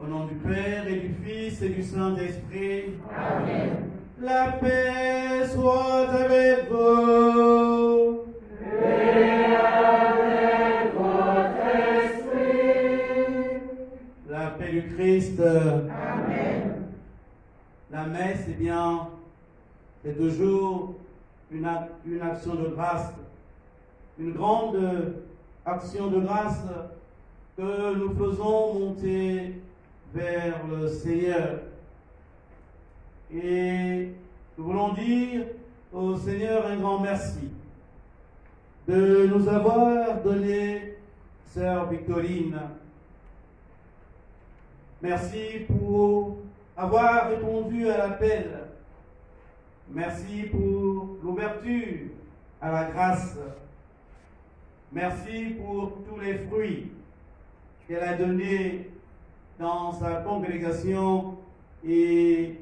Au nom du Père et du Fils et du Saint-Esprit. Amen. La paix soit avec vous. Et avec votre esprit. La paix du Christ. Amen. La messe, eh bien, c'est toujours une action de grâce, une grande action de grâce que nous faisons monter vers le Seigneur. Et nous voulons dire au Seigneur un grand merci de nous avoir donné Sœur Victorine. Merci pour avoir répondu à l'appel. Merci pour l'ouverture à la grâce. Merci pour tous les fruits qu'elle a donnés dans sa congrégation et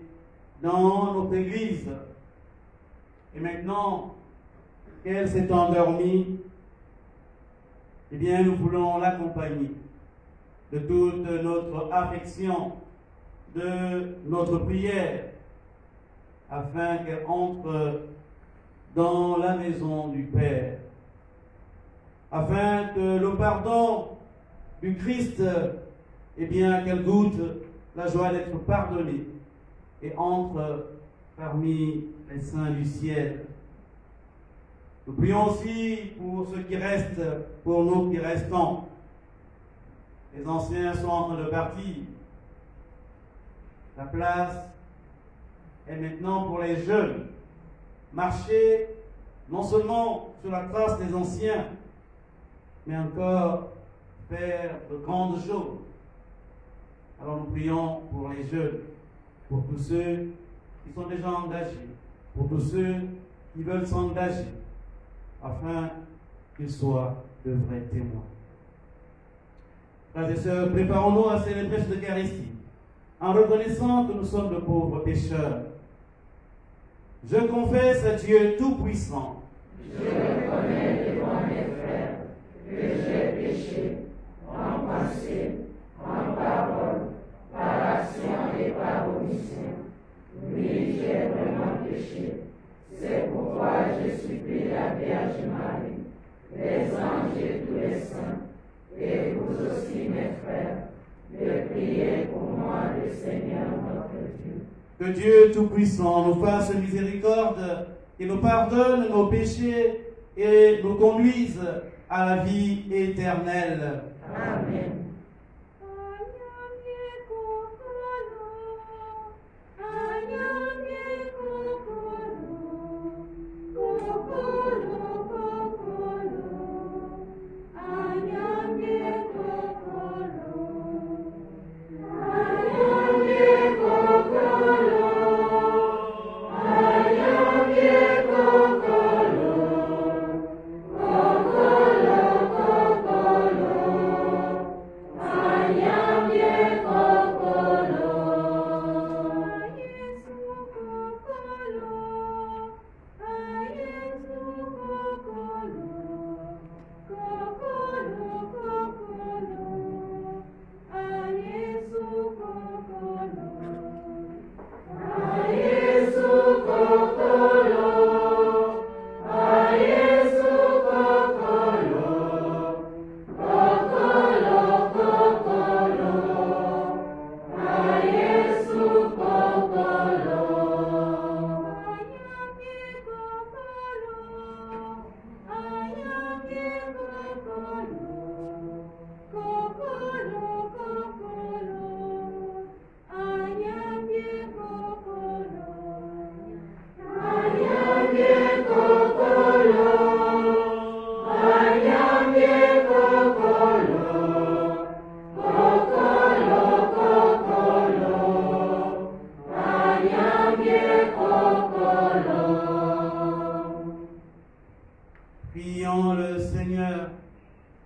dans notre Église. Et maintenant qu'elle s'est endormie, eh bien nous voulons l'accompagner de toute notre affection, de notre prière, afin qu'elle entre dans la maison du Père, afin que le pardon du Christ, eh bien qu'elle goûte la joie d'être pardonnée et entre parmi les saints du ciel. Nous prions aussi pour ceux qui restent, pour nous qui restons. Les anciens sont en train de partir. La place est maintenant pour les jeunes. Marcher non seulement sur la trace des anciens, mais encore faire de grandes choses. Alors nous prions pour les jeunes, pour tous ceux qui sont déjà engagés, pour tous ceux qui veulent s'engager, afin qu'ils soient de vrais témoins. Frères et sœurs, préparons-nous à célébrer cette Eucharistie, en reconnaissant que nous sommes de pauvres pécheurs. Je confesse à Dieu Tout-Puissant. Je reconnais devant mes frères que j'ai péché en pensée, en parole, par action et par omission. Oui, j'ai vraiment péché. C'est pourquoi je supplie la Vierge Marie, les anges et tous les saints, et vous aussi mes frères, de prier pour moi le Seigneur notre Dieu. Que Dieu Tout-Puissant nous fasse miséricorde et nous pardonne nos péchés et nous conduise à la vie éternelle. Amen. Prions le Seigneur.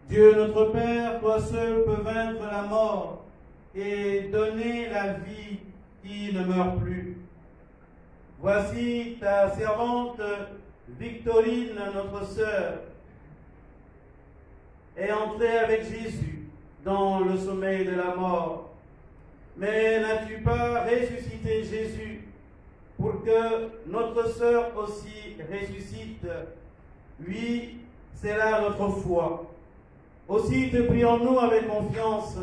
Dieu notre Père, toi seul peux vaincre la mort et donner la vie qui ne meurt plus. Voici ta servante Victorine, notre sœur, est entrée avec Jésus dans le sommeil de la mort. mais n'as-tu pas ressuscité Jésus pour que notre sœur aussi ressuscite? Oui, c'est là notre foi. Aussi te prions-nous avec confiance,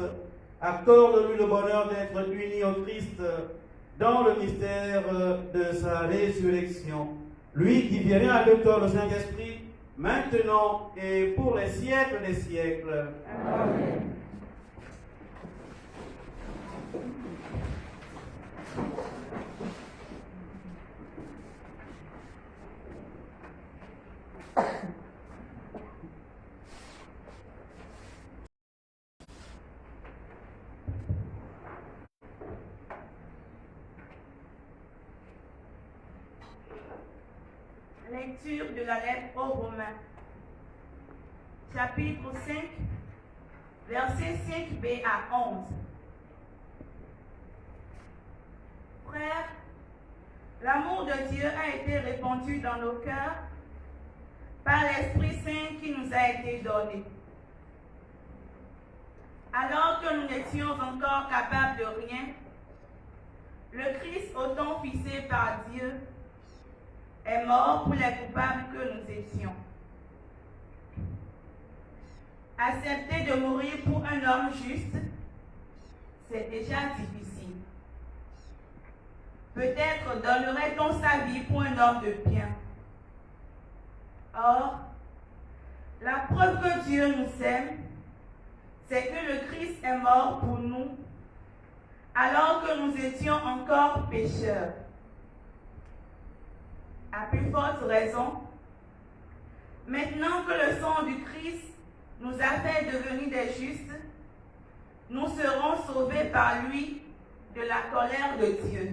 accorde-lui le bonheur d'être uni au Christ dans le mystère de sa résurrection. Lui qui vient avec toi, le Saint-Esprit, maintenant et pour les siècles des siècles. Amen. Lecture de la lettre aux Romains, chapitre 5, versets 5b à 11. Frères, l'amour de Dieu a été répandu dans nos cœurs par l'Esprit Saint qui nous a été donné. Alors que nous n'étions encore capables de rien, le Christ, autant fixé par Dieu, est mort pour les coupables que nous étions. Accepter de mourir pour un homme juste, c'est déjà difficile. Peut-être donnerait-on sa vie pour un homme de bien. Or, la preuve que Dieu nous aime, c'est que le Christ est mort pour nous, alors que nous étions encore pécheurs. À plus forte raison, maintenant que le sang du Christ nous a fait devenir des justes, nous serons sauvés par lui de la colère de Dieu.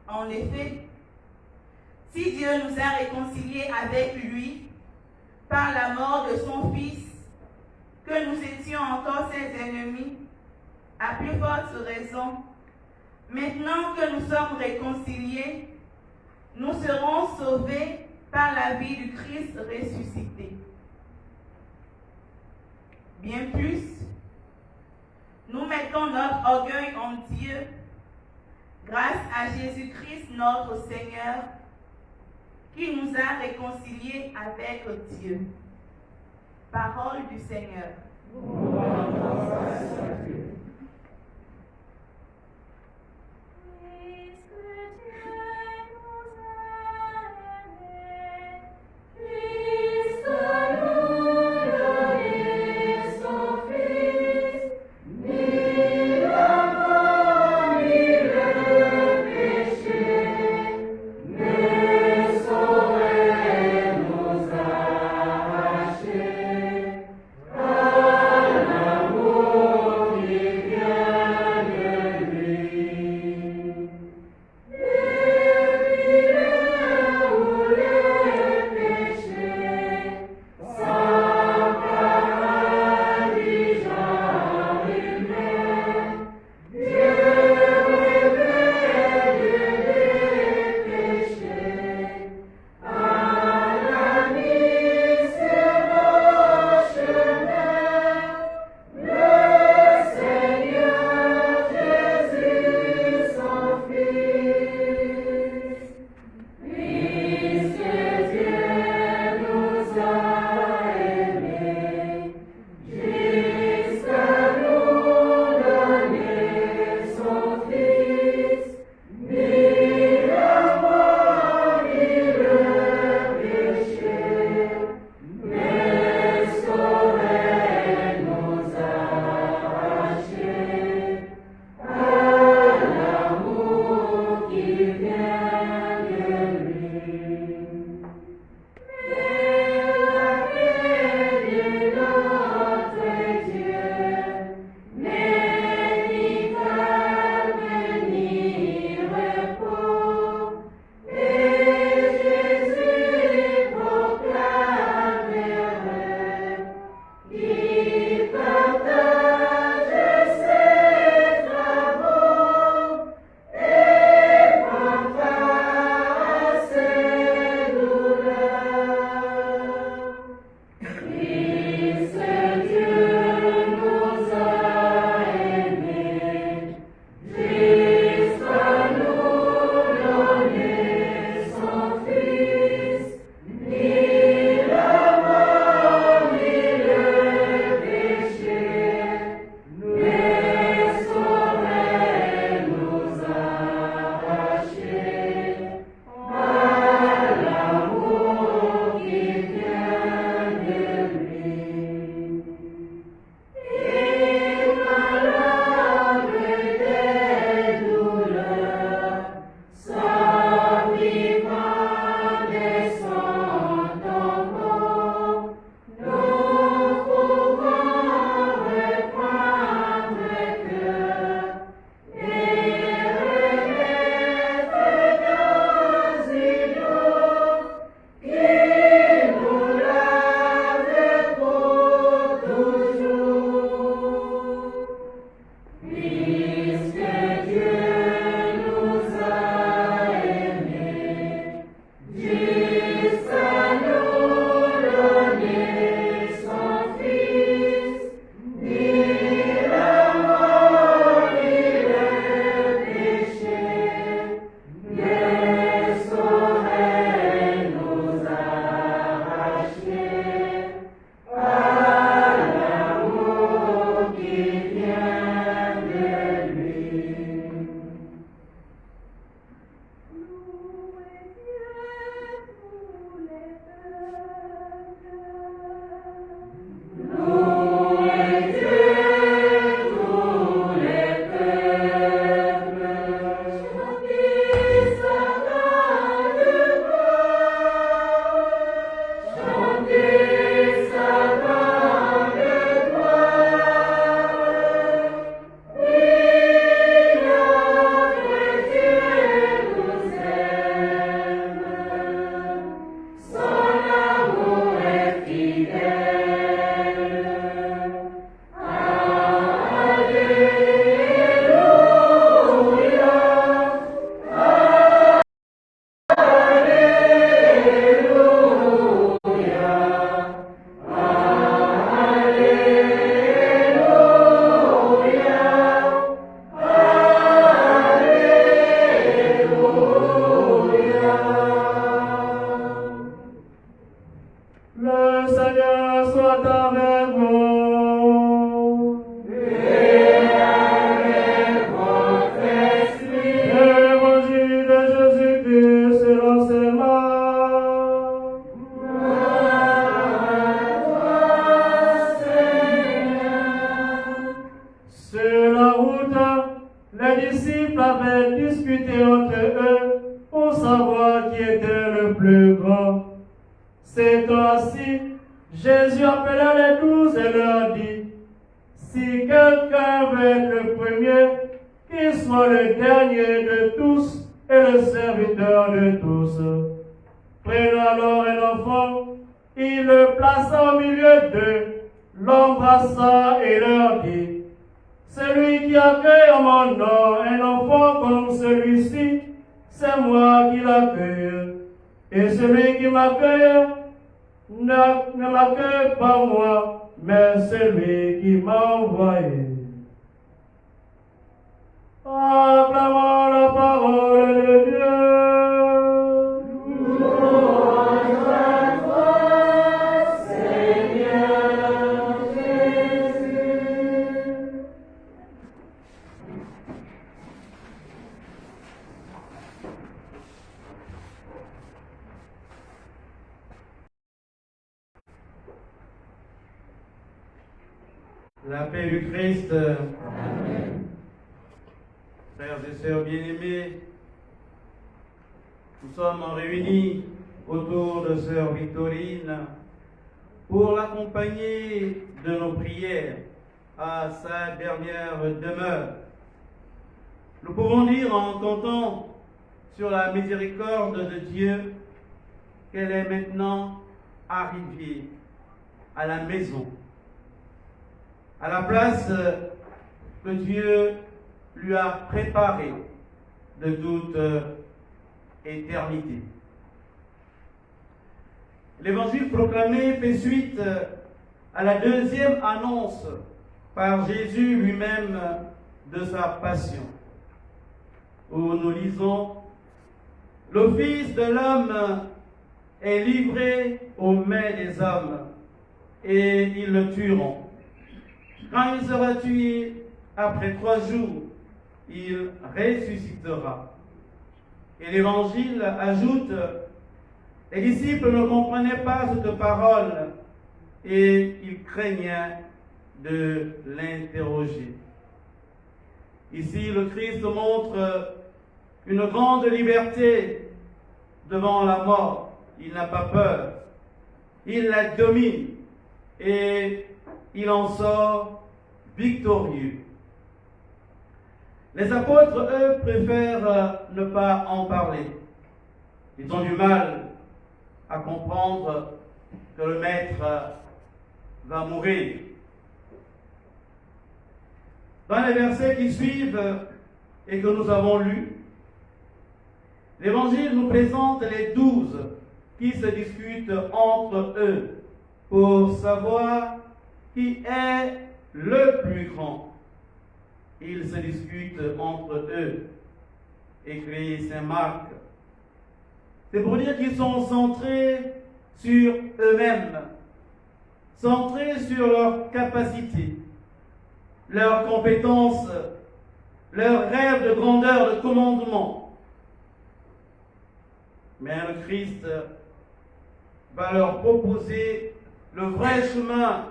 En effet, si Dieu nous a réconciliés avec lui par la mort de son Fils, que nous étions encore ses ennemis, à plus forte raison, maintenant que nous sommes réconciliés, nous serons sauvés par la vie du Christ ressuscité. Bien plus, nous mettons notre orgueil en Dieu grâce à Jésus-Christ notre Seigneur qui nous a réconciliés avec Dieu. Parole du Seigneur. Amen. route, les disciples avaient discuté entre eux pour savoir qui était le plus grand. C'est ainsi, Jésus appela les 12 et leur dit, si quelqu'un veut être le premier, qu'il soit le dernier de tous et le serviteur de tous. Prenant alors un enfant, il le plaça au milieu d'eux, l'embrassa et leur dit, celui qui accueille en mon nom un enfant comme celui-ci, c'est moi qui l'accueille. Et celui qui m'accueille ne m'accueille pas moi, mais celui qui m'a envoyé. Acclamons la parole de Dieu. Louange à toi, Seigneur Jésus. La paix du Christ. Amen. Frères et sœurs bien-aimés, nous sommes réunis autour de sœur Victorine pour l'accompagner de nos prières à sa dernière demeure. Nous pouvons dire en comptant sur la miséricorde de Dieu qu'elle est maintenant arrivée à la maison, à la place que Dieu lui a préparée de toute éternité. L'évangile proclamé fait suite à la deuxième annonce par Jésus lui-même de sa passion, où nous lisons « Le Fils de l'homme est livré aux mains des hommes, et ils le tueront. Quand il sera tué, après 3 jours, il ressuscitera. » Et l'Évangile ajoute, les disciples ne comprenaient pas cette parole et ils craignaient de l'interroger. Ici, le Christ montre une grande liberté devant la mort. Il n'a pas peur. Il la domine et il en sort victorieux. Les apôtres, eux, préfèrent ne pas en parler. Ils ont du mal à comprendre que le Maître va mourir. Dans les versets qui suivent et que nous avons lus, l'Évangile nous présente les 12 qui se discutent entre eux pour savoir qui est le plus grand. Ils se discutent entre eux, écrit saint Marc. C'est pour dire qu'ils sont centrés sur eux-mêmes, centrés sur leurs capacités, leurs compétences, leurs rêves de grandeur, de commandement. Mais le Christ va leur proposer le vrai chemin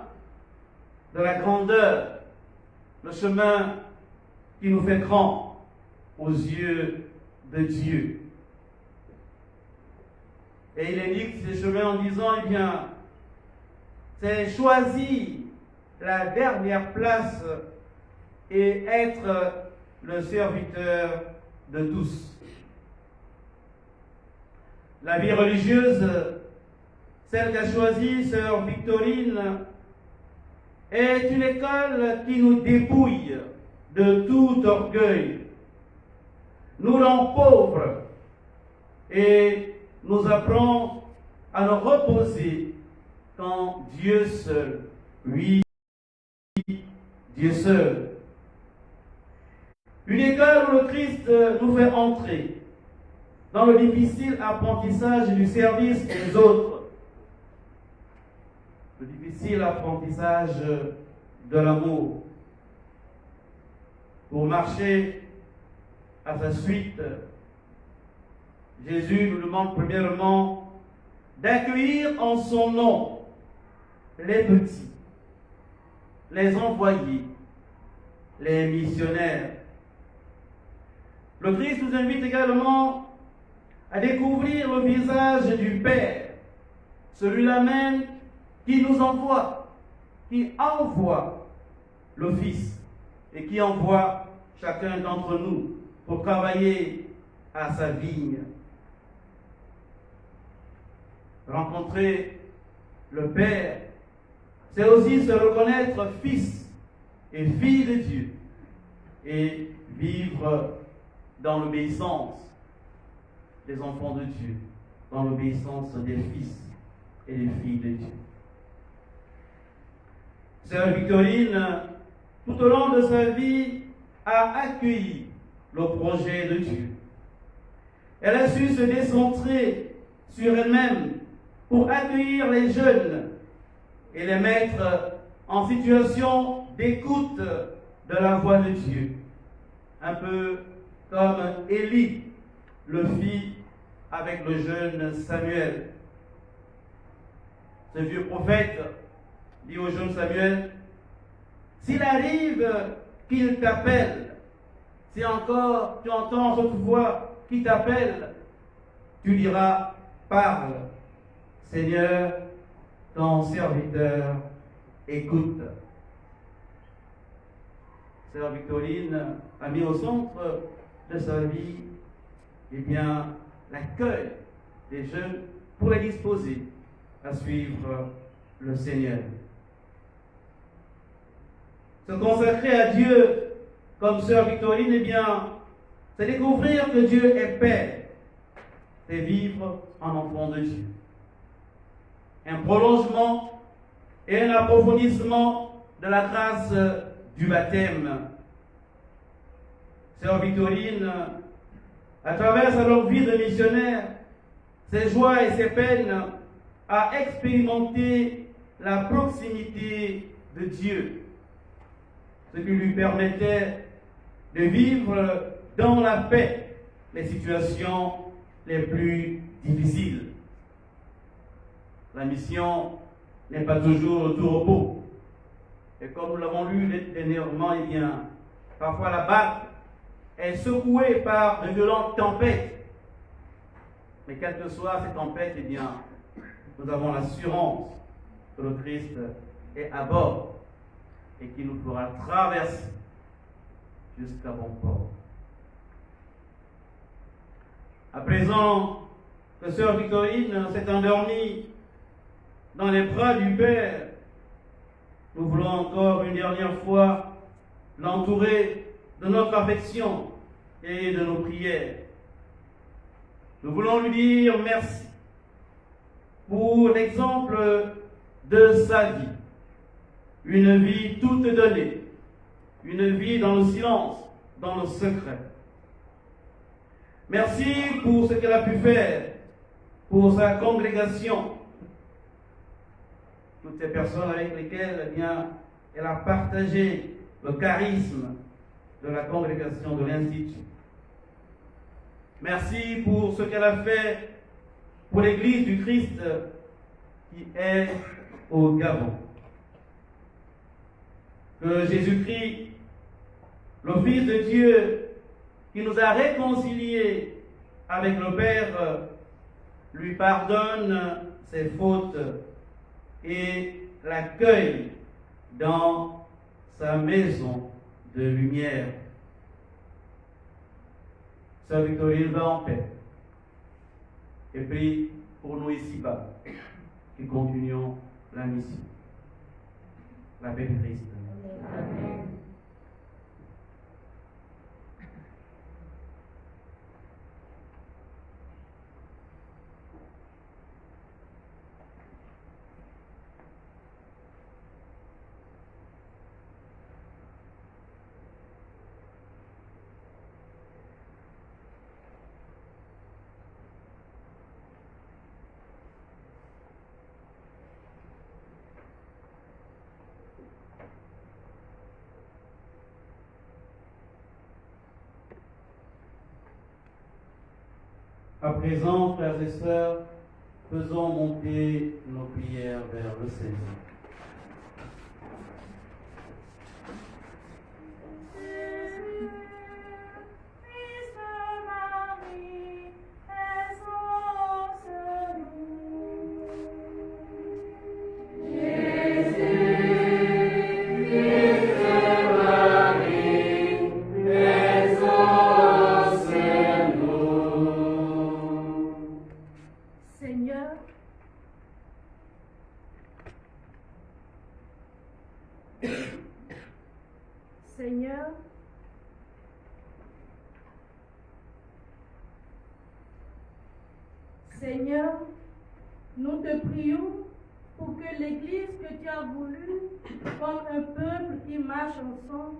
de la grandeur, le chemin qui nous fait grand aux yeux de Dieu. Et il indique ces chemins en disant, eh bien, c'est choisir la dernière place et être le serviteur de tous. La vie religieuse, celle qu'a choisie sœur Victorine, est une école qui nous dépouille de tout orgueil, nous rend pauvres et nous apprend à nous reposer quand Dieu seul, oui, Dieu seul. Une école où le Christ nous fait entrer dans le difficile apprentissage du service des autres, le difficile apprentissage de l'amour. Pour marcher à sa suite, Jésus nous demande premièrement d'accueillir en son nom les petits, les envoyés, les missionnaires. Le Christ nous invite également à découvrir le visage du Père, celui-là même qui nous envoie, qui envoie le Fils et qui envoie chacun d'entre nous pour travailler à sa vigne. Rencontrer le Père, c'est aussi se reconnaître fils et fille de Dieu et vivre dans l'obéissance des enfants de Dieu, dans l'obéissance des fils et des filles de Dieu. Sœur Victorine, tout au long de sa vie, a accueilli le projet de Dieu. Elle a su se décentrer sur elle-même pour accueillir les jeunes et les mettre en situation d'écoute de la voix de Dieu. Un peu comme Élie le fit avec le jeune Samuel. Ce vieux prophète dit au jeune Samuel, « S'il arrive qu'il t'appelle, si encore tu entends cette voix qui t'appelle, tu diras, parle, Seigneur, ton serviteur écoute. » Sœur Victorine a mis au centre de sa vie, eh bien, l'accueil des jeunes pour les disposer à suivre le Seigneur. Se consacrer à Dieu comme Sœur Victorine, eh bien, c'est découvrir que Dieu est Père, c'est vivre en enfant de Dieu. Un prolongement et un approfondissement de la grâce du baptême. Sœur Victorine, à travers sa longue vie de missionnaire, ses joies et ses peines, a expérimenté la proximité de Dieu, ce qui lui permettait de vivre dans la paix les situations les plus difficiles. La mission n'est pas toujours tout repos. Et comme nous l'avons lu dernièrement, eh bien, parfois la barque est secouée par de violentes tempêtes. Mais quelles que soient ces tempêtes, eh bien, nous avons l'assurance que le Christ est à bord et qu'il nous fera traverser jusqu'à bon port. À présent que Sœur Victorine s'est endormie dans les bras du Père, nous voulons encore une dernière fois l'entourer de notre affection et de nos prières. Nous voulons lui dire merci pour l'exemple de sa vie. Une vie toute donnée, une vie dans le silence, dans le secret. Merci pour ce qu'elle a pu faire pour sa congrégation. Toutes ces personnes avec lesquelles eh bien, elle a partagé le charisme de la congrégation de l'Institut. Merci pour ce qu'elle a fait pour l'Église du Christ qui est au Gabon. Que Jésus-Christ, le Fils de Dieu, qui nous a réconciliés avec le Père, lui pardonne ses fautes et l'accueille dans sa maison de lumière. Sœur Victorine va en paix. Et prie pour nous ici-bas, qui continuons la mission. La paix du Christ. Amen. À présent, frères et sœurs, faisons monter nos prières vers le Seigneur. Seigneur, nous te prions pour que l'Église que tu as voulu, comme un peuple qui marche ensemble,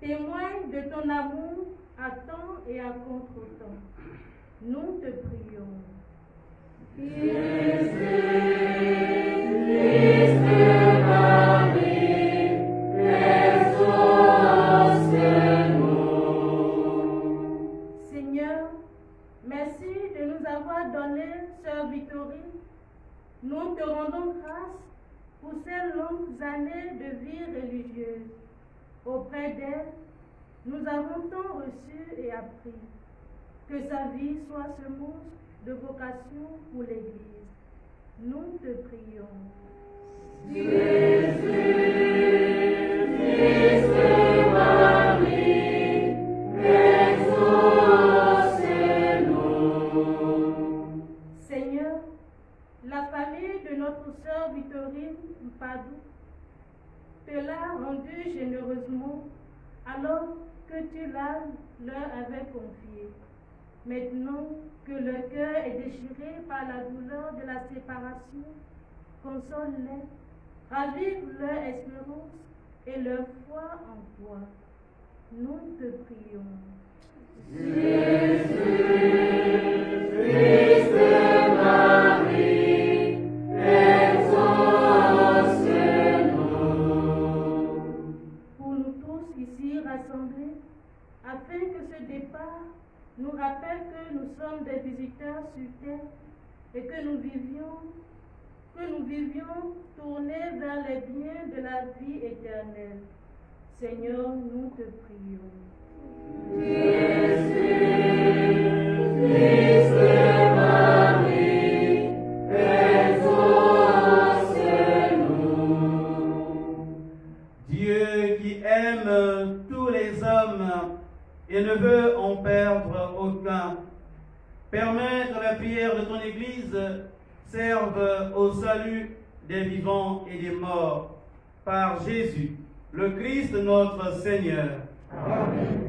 témoigne de ton amour à temps et à contre-temps. Nous te prions. Fils de Marie, exauce-nous. Seigneur, merci de nous avoir donné Sœur Victorine. Nous te rendons grâce pour ces longues années de vie religieuse. Auprès d'elle, nous avons tant reçu et appris. Que sa vie soit semence de vocation pour l'Église. Nous te prions. Jésus, Fils de Marie, exauce-nous. Seigneur, la famille de notre sœur Victorine Mpadou te l'a rendue généreusement alors que tu leur avais confié. Maintenant que leur cœur est déchiré par la douleur de la séparation, console-les, ravive leur espérance et leur foi en toi. Nous te prions. Jésus, Fils de Marie, exauce-nous. Pour nous tous ici rassemblés, afin que ce départ nous rappelle que nous sommes des visiteurs sur terre et que nous vivions tournés vers les biens de la vie éternelle. Seigneur, nous te prions. Jésus, Fils de Marie, exauce-nous. Dieu qui aime tous les hommes et ne veut en perdre aucun, permet que la prière de ton Église serve au salut des vivants et des morts, par Jésus, le Christ notre Seigneur. Amen.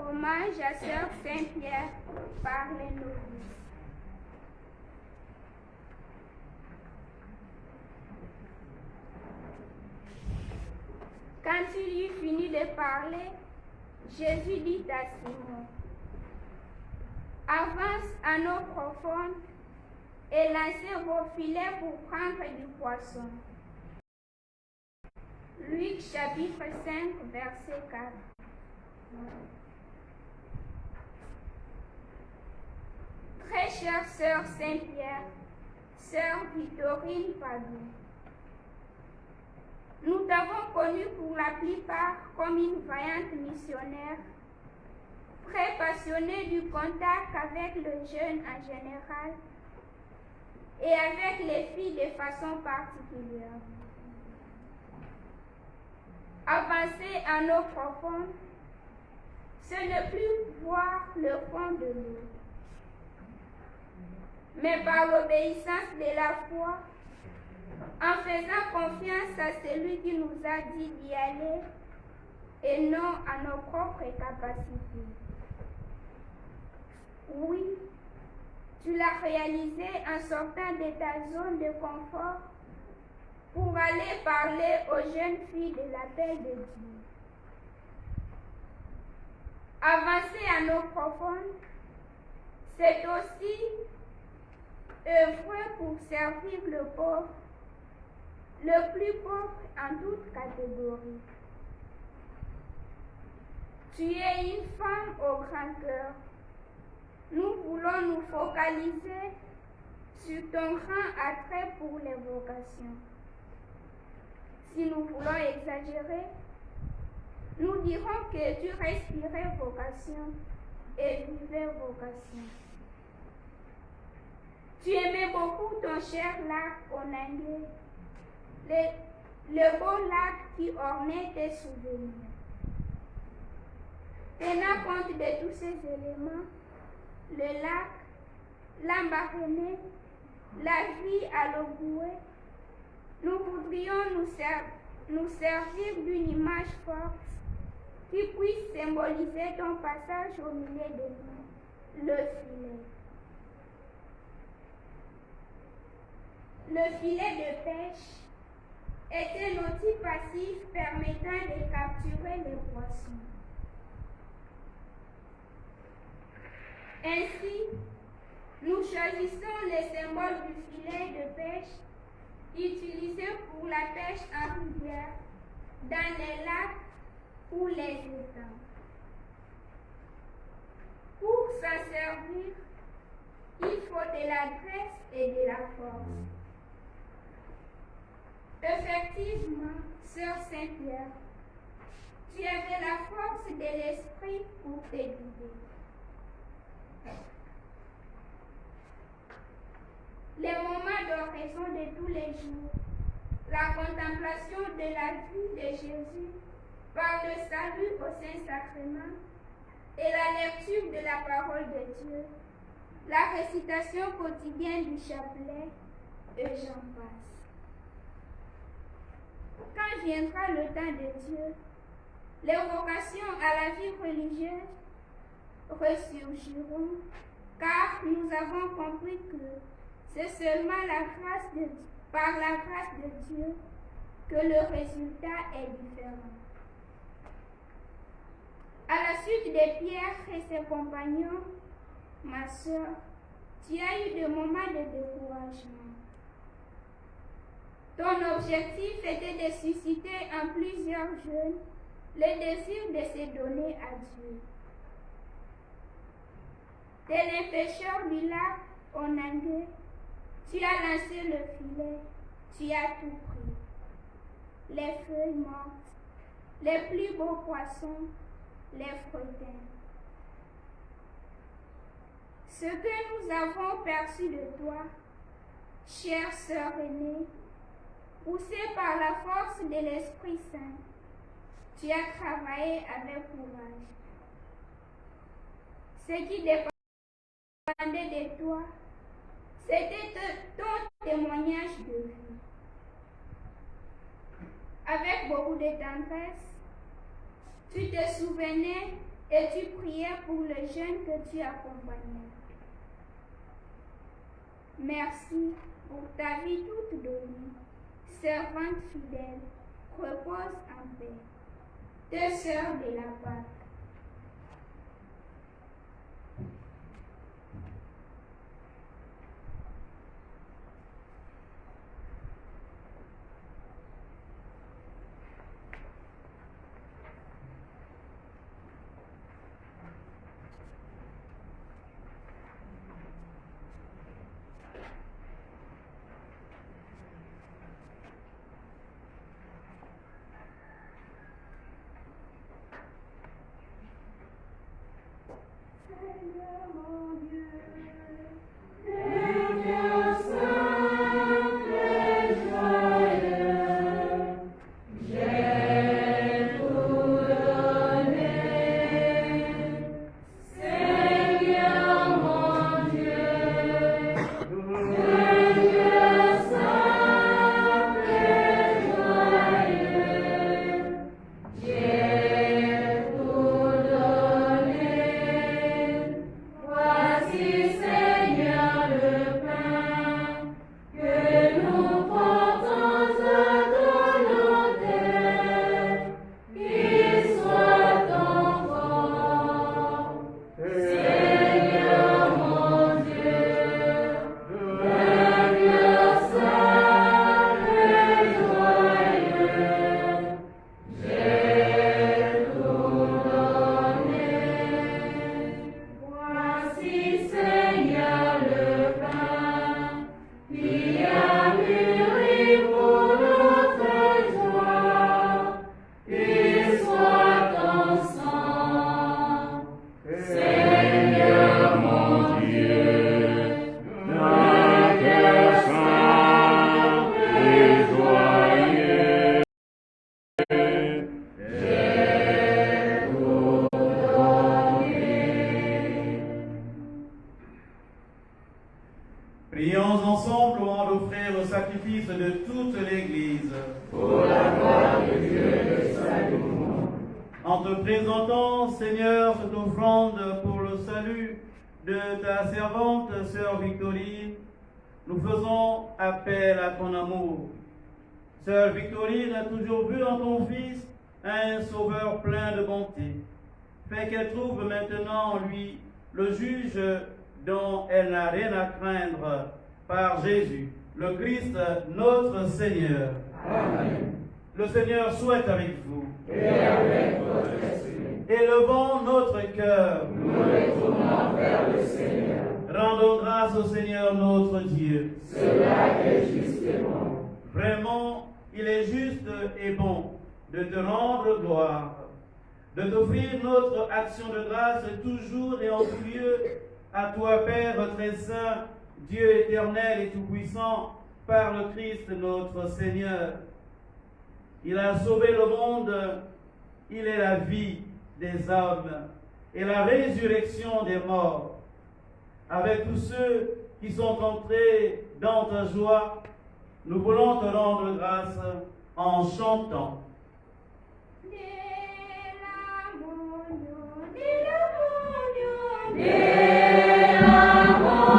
Hommage à Sœur Saint-Pierre par les novices. Quand il eut fini de parler, Jésus dit à Simon, « Avance à l'eau profonde et lancez vos filets pour prendre du poisson. » Luc chapitre 5, verset 4. Très chère sœur Saint-Pierre, sœur Victorine Padou, nous t'avons connue pour la plupart comme une vaillante missionnaire, très passionnée du contact avec le jeune en général et avec les filles de façon particulière. Avancer en eau profonde, c'est ne plus voir le fond de l'eau, mais par l'obéissance de la foi, en faisant confiance à celui qui nous a dit d'y aller et non à nos propres capacités. Oui, tu l'as réalisé en sortant de ta zone de confort pour aller parler aux jeunes filles de l'appel de Dieu. Avancer à eau profonde, c'est aussi œuvrer pour servir le pauvre, le plus pauvre en toute catégorie. Tu es une femme au grand cœur. Nous voulons nous focaliser sur ton grand attrait pour les vocations. Si nous voulons exagérer, nous dirons que tu respirais vocation et vivais vocation. Tu aimais beaucoup ton cher lac Onangue, le beau lac qui ornait tes souvenirs. Tenant compte de tous ces éléments, le lac, l'Ambaréné, la vie à l'Ogooué, nous voudrions nous servir d'une image forte qui puisse symboliser ton passage au milieu de nous, le filet. Le filet de pêche est un outil passif permettant de capturer les poissons. Ainsi, nous choisissons les symboles du filet de pêche utilisé pour la pêche en rivière, dans les lacs ou les étangs. Pour s'en servir, il faut de la graisse et de la force. Effectivement, sœur Saint-Pierre, tu avais la force de l'esprit pour te guider. Les moments d'oraison de tous les jours, la contemplation de la vie de Jésus par le salut au Saint-Sacrement et la lecture de la parole de Dieu, la récitation quotidienne du chapelet, et j'en passe. Quand viendra le temps de Dieu, les vocations à la vie religieuse ressurgiront, car nous avons compris que c'est seulement par la grâce de Dieu que le résultat est différent. À la suite de Pierre et ses compagnons, ma sœur, tu as eu des moments de découragement. Ton objectif était de susciter en plusieurs jeunes le désir de se donner à Dieu. Tel un pêcheur du lac Onangue, tu as lancé le filet, tu as tout pris. Les feuilles mortes, les plus beaux poissons, les frettins. Ce que nous avons perçu de toi, chère sœur aînée, poussée par la force de l'Esprit Saint, tu as travaillé avec courage. Ce qui dépendait de toi, c'était ton témoignage de vie. Avec beaucoup de tendresse, tu te souvenais Et tu priais pour le jeune que tu accompagnais. Merci pour ta vie toute donnée. Servante fidèle, repose en paix. Tes sœurs de la Pâque. Prions ensemble au moment d'offrir le sacrifice de toute l'Église. Pour la gloire de Dieu et le salut du monde. En te présentant, Seigneur, cette offrande pour le salut de ta servante, sœur Victorine, nous faisons appel à ton amour. Sœur Victorine a toujours vu en ton Fils un sauveur plein de bonté. Fais qu'elle trouve maintenant en lui le juge dont elle n'a rien à craindre, par Jésus, le Christ, notre Seigneur. Amen. Le Seigneur soit avec vous. Et avec votre esprit. Élevons notre cœur. Nous le tournons vers le Seigneur. Rendons grâce au Seigneur notre Dieu. Cela est juste et bon. Vraiment, il est juste et bon de te rendre gloire, de t'offrir notre action de grâce toujours et en tout lieu à toi, Père très saint, Dieu éternel et tout-puissant, par le Christ notre Seigneur. Il a sauvé le monde, il est la vie des hommes et la résurrection des morts. Avec tous ceux qui sont entrés dans ta joie, nous voulons te rendre grâce en chantant.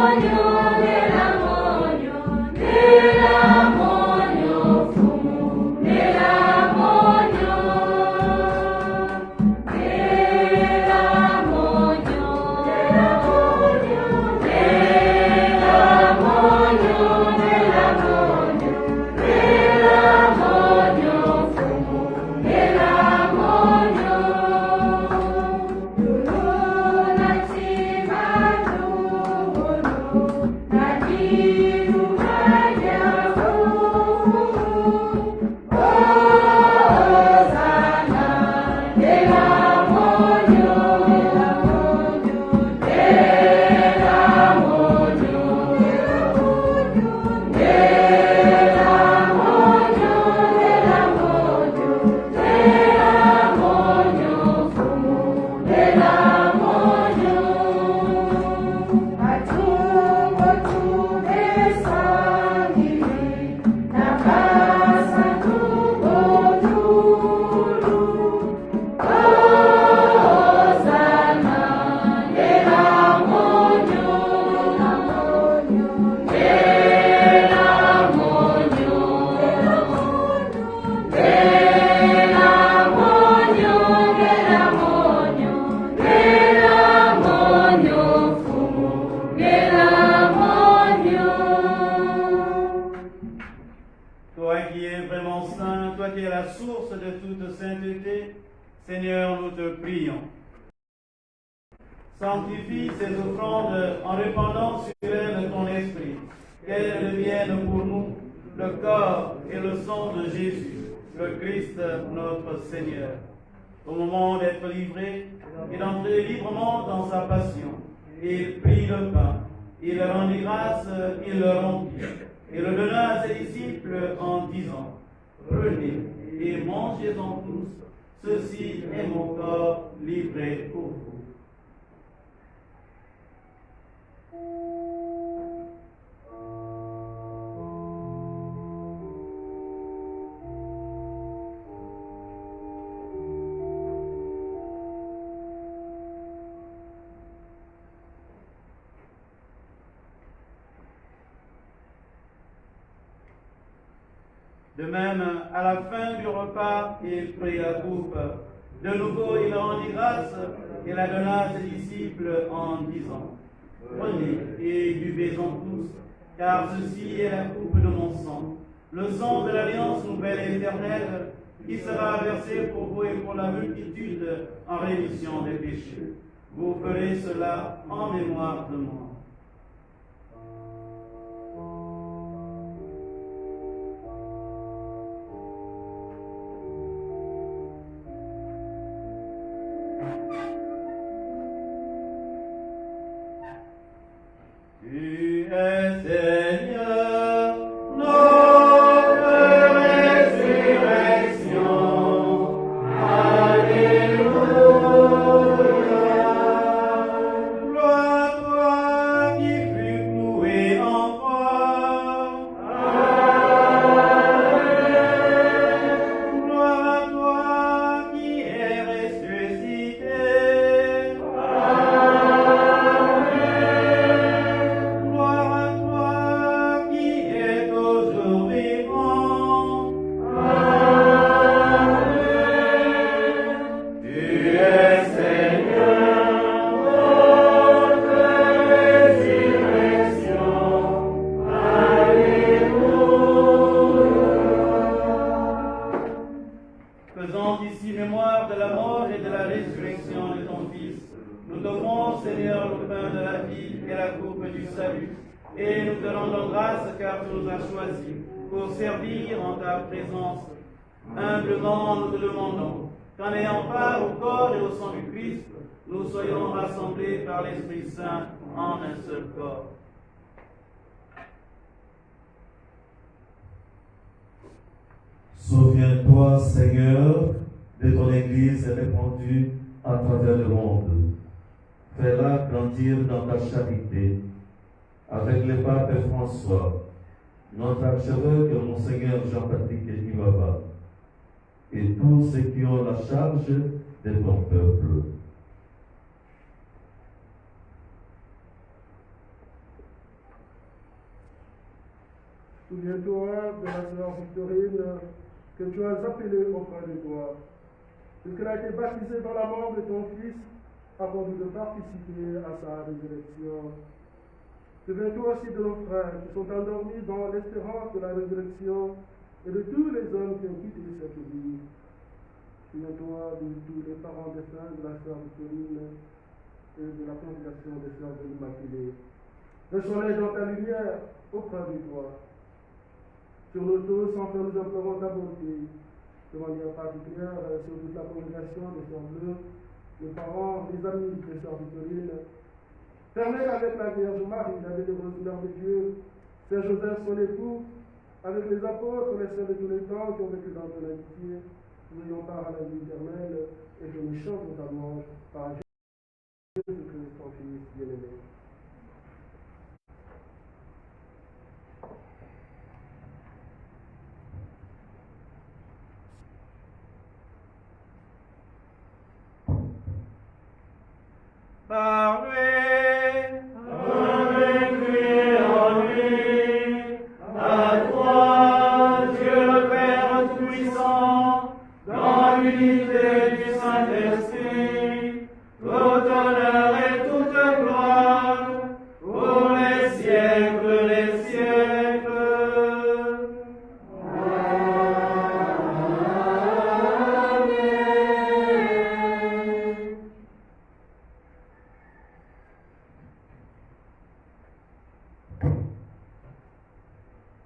Thank you. Seigneur, nous te prions. Sanctifie ces offrandes en répandant sur elles ton esprit, qu'elles deviennent pour nous le corps et le sang de Jésus, le Christ notre Seigneur. Au moment d'être livré et d'entrer librement dans sa passion, il prit le pain, il rendit grâce, il le rompit, et le donna à ses disciples en disant, prenez et mangez-en tous, ceci est mon corps livré pour vous. De même, à la fin du repas, il prit la coupe. De nouveau, il rendit grâce et la donna à ses disciples en disant, prenez et buvez-en tous, car ceci est la coupe de mon sang, le sang de l'alliance nouvelle et éternelle, qui sera versé pour vous et pour la multitude en rémission des péchés. Vous ferez cela en mémoire de moi. Tu es Seigneur, notre résurrection. Alléluia. Gloire à toi qui fus cloué en croix. Gloire à toi qui es ressuscité. Gloire à toi qui es toujours vivant. Tu es Seigneur, notre résurrection. Faisant ici mémoire de la mort et de la résurrection de ton Fils, nous t'offrons, Seigneur, le pain de la vie et la coupe du salut, et nous te rendons grâce car tu nous as choisis pour servir en ta présence. Humblement, nous te demandons qu'en ayant part au corps et au sang du Christ, nous soyons rassemblés par l'Esprit Saint en un seul corps. Souviens-toi, Seigneur, de ton Église répandue à travers le monde. Fais-la grandir dans ta charité, avec le pape François, notre archevêque et Monseigneur Jean-Patrick Ibaba, et tous ceux qui ont la charge de ton peuple. Souviens-toi de la sœur Victorine que tu as appelée auprès de toi, puisqu'elle a été baptisée dans la mort de ton Fils avant de participer à sa résurrection. Souviens-toi aussi de nos frères qui sont endormis dans l'espérance de la résurrection et de tous les hommes qui ont quitté cette vie. Souviens-toi de tous les parents des saints de la sœur Victorine et de la congrégation des sœurs de l'Immaculée. Le soleil dans ta lumière auprès de toi. Sur nous tous, enfin, nous implorons ta bonté, de manière particulière sur toute la congrégation des Sœurs Bleues, les parents, les amis des Sœurs Victorine. Permets avec la Vierge Marie, la vénéreuse Mère de Dieu, Saint Joseph, son époux, avec les apôtres, les saints de tous les temps qui ont vécu dans ton amitié, nous ayons part à la vie éternelle et que nous chantons ta louange par Jésus-Christ, ton Fils bien-aimé. Par lui, Avec lui et en lui, à toi, Dieu le Père Tout-Puissant, dans l'unité du Saint-Esprit, tout honneur et toute gloire.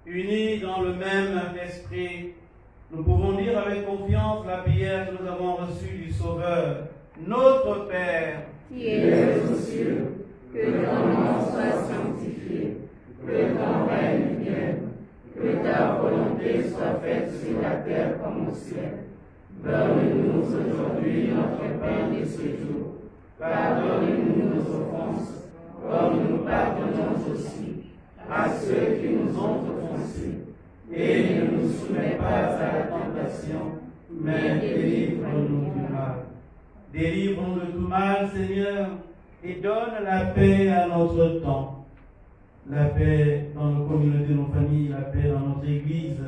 unis dans le même esprit, nous pouvons dire avec confiance la prière que nous avons reçue du Sauveur. Notre Père, qui es aux cieux, que ton nom soit sanctifié, que ton règne vienne, que ta volonté soit faite sur la terre comme au ciel. Donne-nous aujourd'hui notre pain de ce jour. Pardonne-nous nos offenses, comme nous pardonnons aussi à ceux qui nous ont offensés. Et ne nous soumets pas à la tentation, mais délivre-nous du mal. délivre-nous de tout mal, Seigneur, et donne la paix à notre temps. La paix dans nos communautés, nos familles, la paix dans notre Église.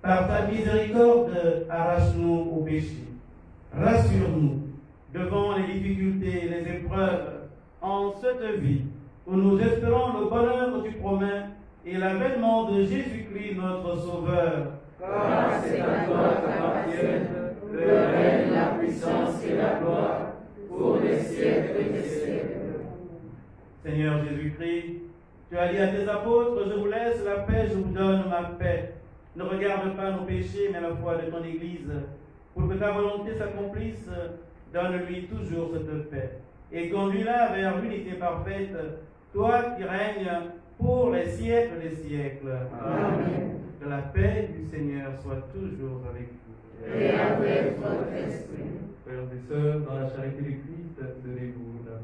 Par ta miséricorde, arrache-nous au péché. Rassure-nous devant les difficultés et les épreuves en cette vie où nous espérons le bonheur que tu promets et l'avènement de Jésus-Christ, notre Sauveur. Car c'est à toi qu'appartiennent le règne, la puissance et la gloire pour les siècles des siècles. Seigneur Jésus-Christ, tu as dit à tes apôtres, je vous laisse la paix, je vous donne ma paix. Ne regarde pas nos péchés, mais la foi de ton Église. Pour que ta volonté s'accomplisse, donne-lui toujours cette paix. Et conduis-la vers l'unité parfaite, toi qui règnes pour les siècles des siècles. Amen. Que la paix du Seigneur soit toujours avec vous. Et avec votre esprit. Frères et sœurs, dans la charité du Christ, donnez-vous la paix.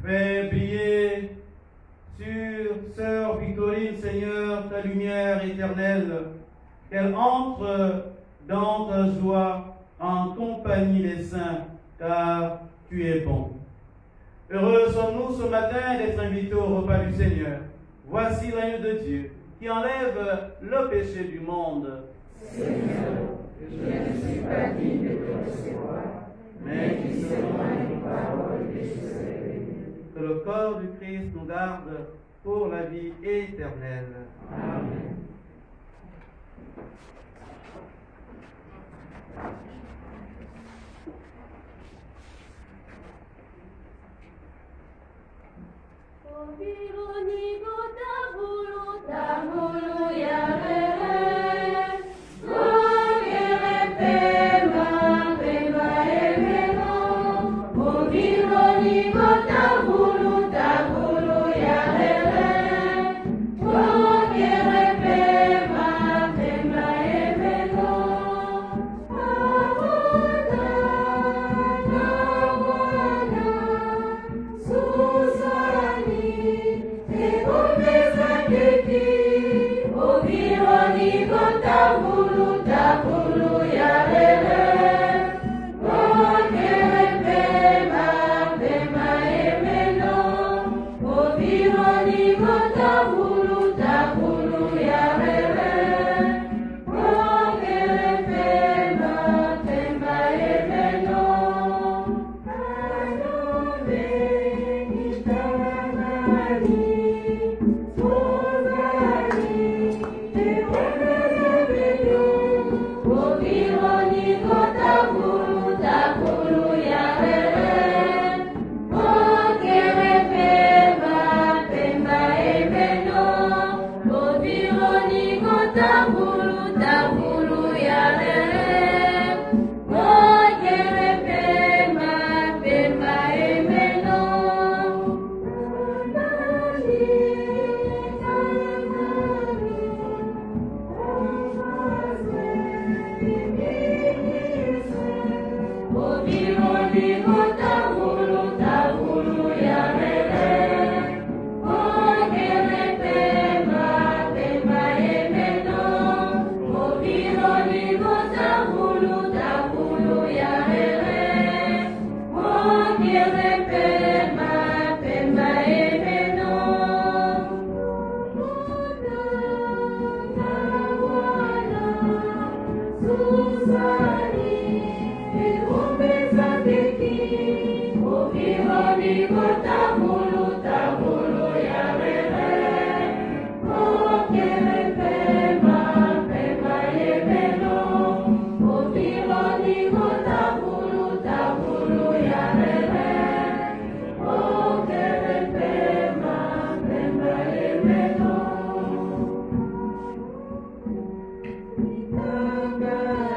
Fais briller sur Sœur Victorine, Seigneur, ta lumière éternelle, qu'elle entre dans ta joie en compagnie des saints, car tu es bon. Heureux sommes-nous ce matin d'être invités au repas du Seigneur. Voici l'agneau de Dieu qui enlève le péché du monde. Seigneur, je ne suis pas digne de te recevoir, mais qui seulement une parole et je serai béni. Que le corps du Christ nous garde pour la vie éternelle. Amen. Tabulu, tabulu, ya,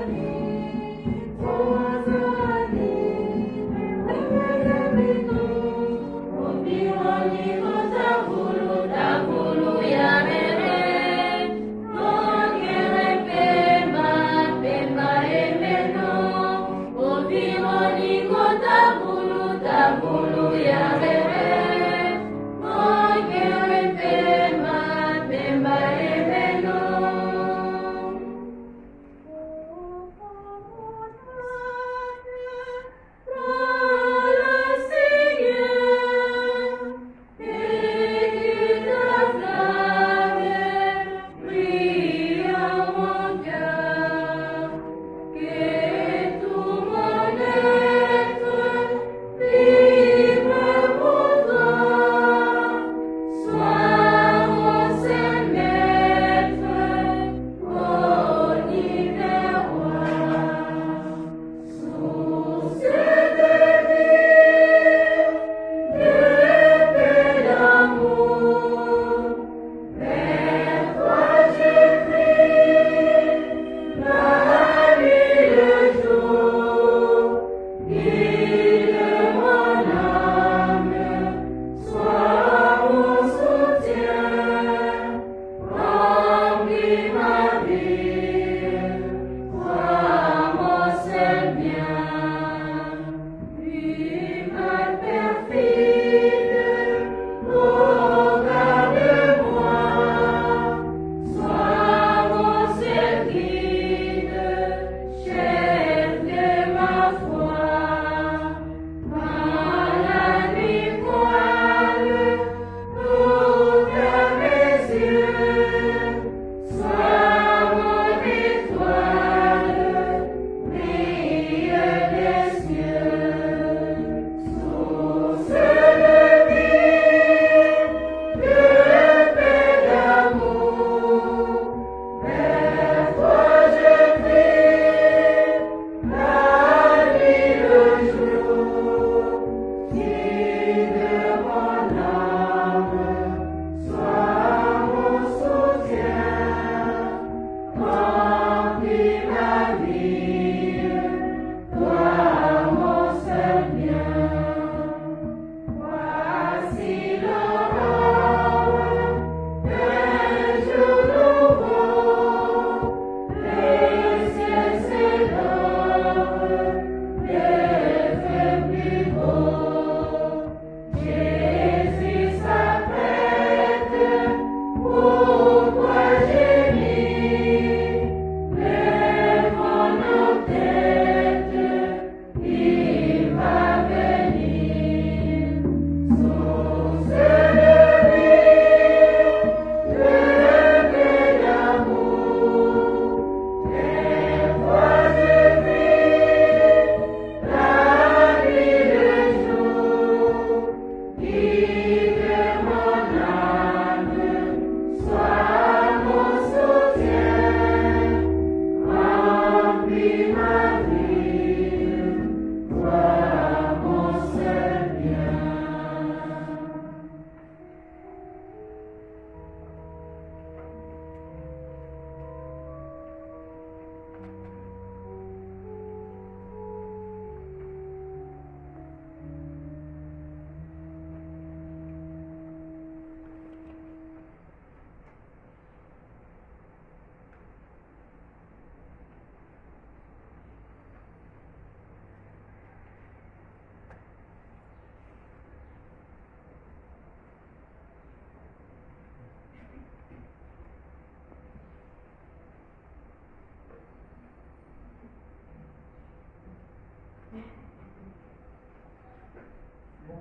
Thank you.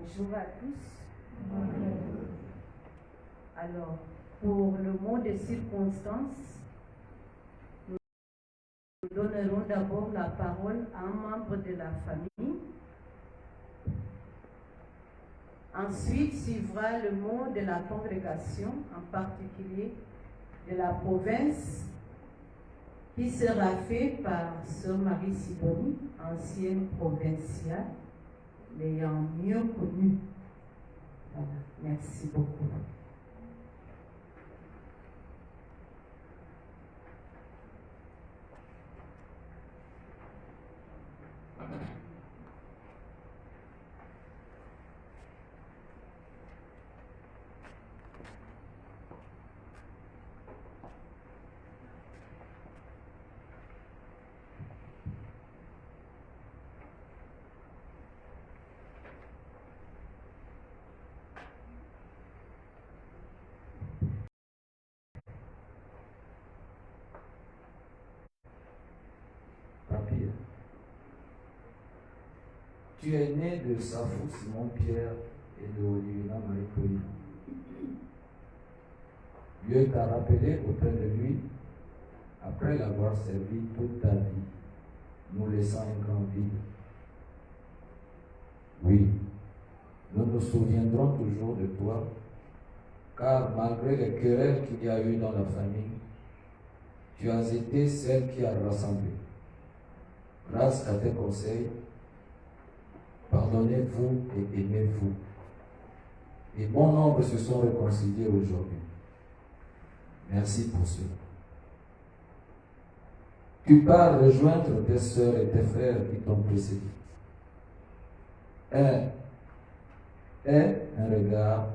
Bonjour à tous. Alors, pour le mot de circonstance, nous donnerons d'abord la parole à un membre de la famille. Ensuite suivra le mot de la congrégation, en particulier de la province, qui sera fait par Sœur Marie Sidonie, ancienne provinciale, l'ayant mieux connue. Voilà, merci beaucoup. Papy, tu es né de Safou Simon Pierre et de Olivina Marie-Pauline. Dieu t'a rappelé auprès de lui après l'avoir servi toute ta vie, nous laissant un grand vide. Oui, nous nous souviendrons toujours de toi, car malgré les querelles qu'il y a eu dans la famille, tu as été celle qui a rassemblé. Grâce à tes conseils, pardonnez-vous et aimez-vous. Et bon nombre se sont réconciliés aujourd'hui. Merci pour cela. Tu pars rejoindre tes sœurs et tes frères qui t'ont précédé. Un regard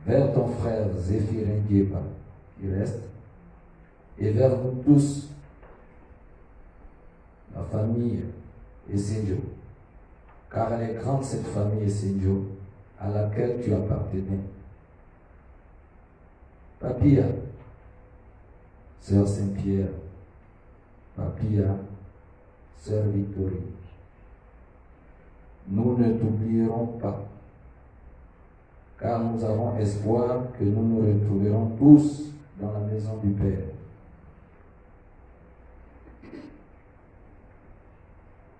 vers ton frère Zéphirin Guéba qui reste, et vers nous tous, la famille Essendio, car elle est grande cette famille Essendio à laquelle tu appartenais. Papia, Sœur Saint-Pierre, Papia, Sœur Victorie, nous ne t'oublierons pas, car nous avons espoir que nous nous retrouverons tous dans la maison du Père.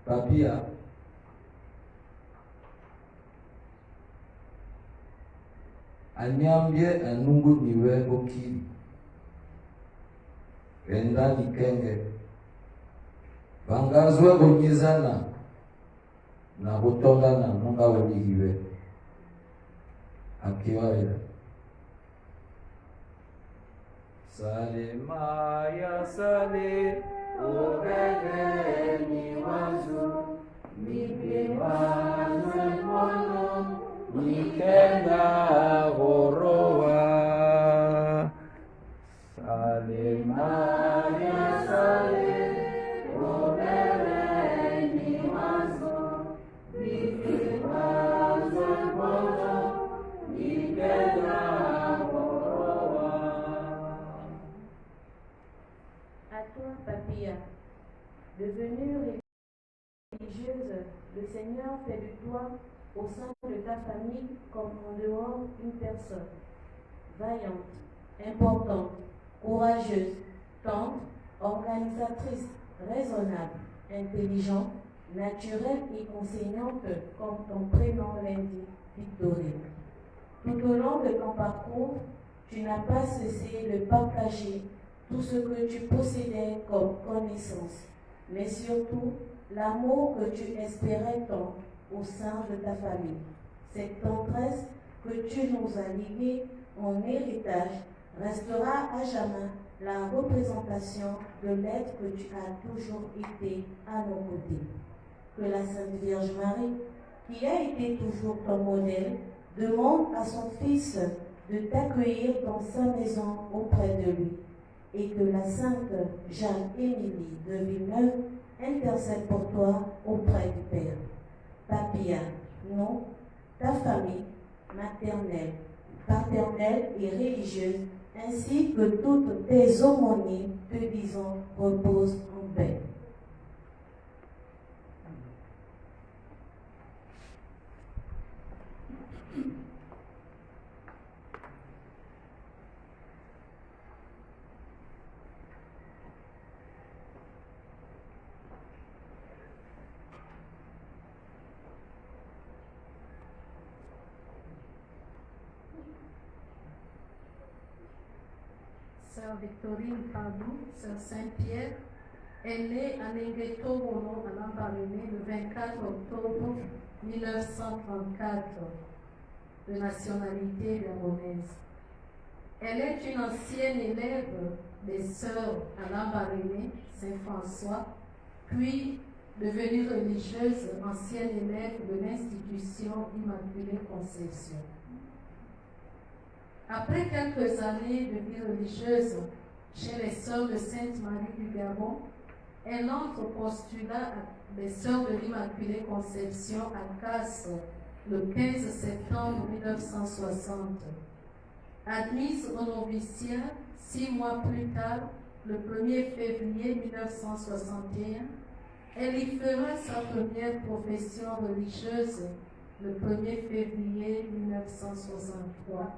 Papia, anyambie anungu niwe okili enda nikenge vangazwe kunyizana na kutongana nunga ulihiwe akiwaira salema ya sale Ogagani wazu, mipewaze mono, Nikenda Gorowa Salemaya sale, ogagani wazu, mipewaze mono, mikenda Gorowa. À toi, Papia, devenue religieuse, le Seigneur fait de toi, au sein de ta famille comme en dehors, une personne vaillante, importante, courageuse, tendre, organisatrice, raisonnable, intelligente, naturelle et enseignante, comme ton prénom l'indique, Victorine. Tout au long de ton parcours, tu n'as pas cessé de partager tout ce que tu possédais comme connaissance, mais surtout l'amour que tu espérais tant au sein de ta famille. Cette tendresse que tu nous as léguée en héritage restera à jamais la représentation de l'être que tu as toujours été à nos côtés. Que la Sainte Vierge Marie, qui a été toujours ton modèle, demande à son Fils de t'accueillir dans sa maison auprès de lui, et que la Sainte Jeanne-Émilie de Villeneuve intercède pour toi auprès du Père. Papia, nous, ta famille maternelle, paternelle et religieuse, ainsi que toutes tes aumôniers, te disons, repose en paix. sœur Victorine Pabou, sœur Saint-Pierre, est née à Nengueto-Rono, à Lambaréné, le 24 octobre 1934, de nationalité gabonaise. Elle est une ancienne élève des sœurs à Lambaréné, Saint-François, puis devenue religieuse, ancienne élève de l'institution Immaculée Conception. Après quelques années de vie religieuse chez les sœurs de Sainte-Marie du Gabon, elle entre au postulat des sœurs de l'Immaculée Conception à Casse le 15 septembre 1960. Admise au noviciat 6 mois plus tard, le 1er février 1961, elle y fera sa première profession religieuse le 1er février 1963.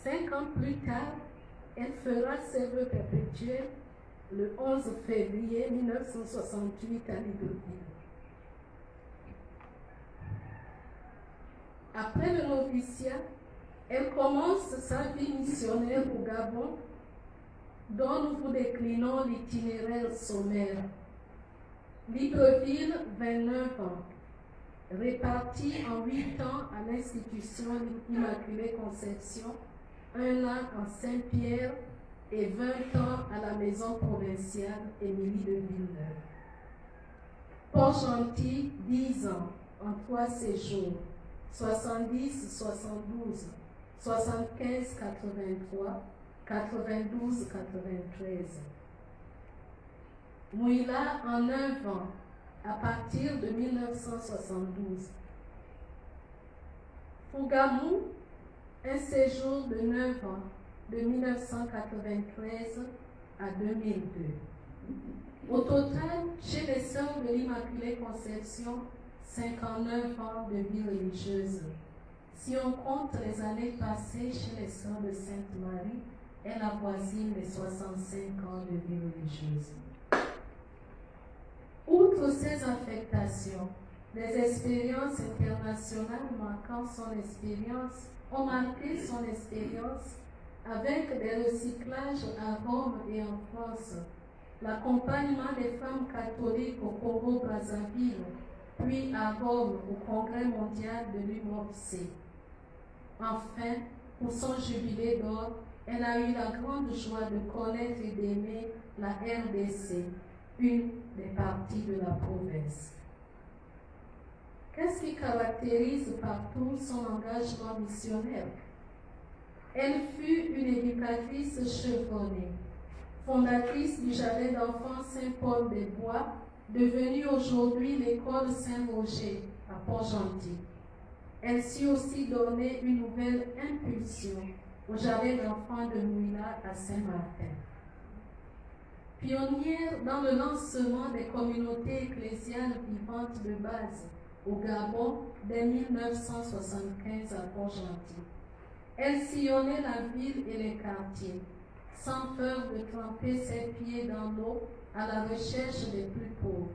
Cinq ans plus tard, elle fera ses vœux perpétuels le 11 février 1968 à Libreville. Après le noviciat, elle commence sa vie missionnaire au Gabon, dont nous vous déclinons l'itinéraire sommaire. Libreville, 29 ans, répartis en 8 ans à l'institution Immaculée Conception, 1 an en Saint-Pierre et 20 ans à la maison provinciale Émilie de Villeneuve. Port-Gentil, 10 ans en 3 séjours, 70, 72, 75, 83, 92, 93. Mouila en 9 ans, à partir de 1972. Fougamou, un séjour de 9 ans, de 1993 à 2002. Au total, chez les sœurs de l'Immaculée Conception, 59 ans de vie religieuse. Si on compte les années passées chez les sœurs de Sainte-Marie, elle avoisine les 65 ans de vie religieuse. Outre ces affectations, les expériences internationales ont marqué son expérience avec des recyclages à Rome et en France, l'accompagnement des femmes catholiques au Congo-Brazzaville, puis à Rome au Congrès mondial de l'UMOPC. Enfin, pour son jubilé d'or, elle a eu la grande joie de connaître et d'aimer la RDC, une des parties de la province. Qu'est-ce qui caractérise partout son engagement missionnaire? Elle fut une éducatrice chevronnée, fondatrice du jardin d'enfants Saint-Paul-des-Bois, devenue aujourd'hui l'école Saint-Roger à Port-Gentil. Elle sut aussi donner une nouvelle impulsion au jardin d'enfants de Mouila à Saint-Martin. Pionnière dans le lancement des communautés ecclésiales vivantes de base au Gabon dès 1975 à Port-Gentil. Elle sillonnait la ville et les quartiers, sans peur de tremper ses pieds dans l'eau à la recherche des plus pauvres.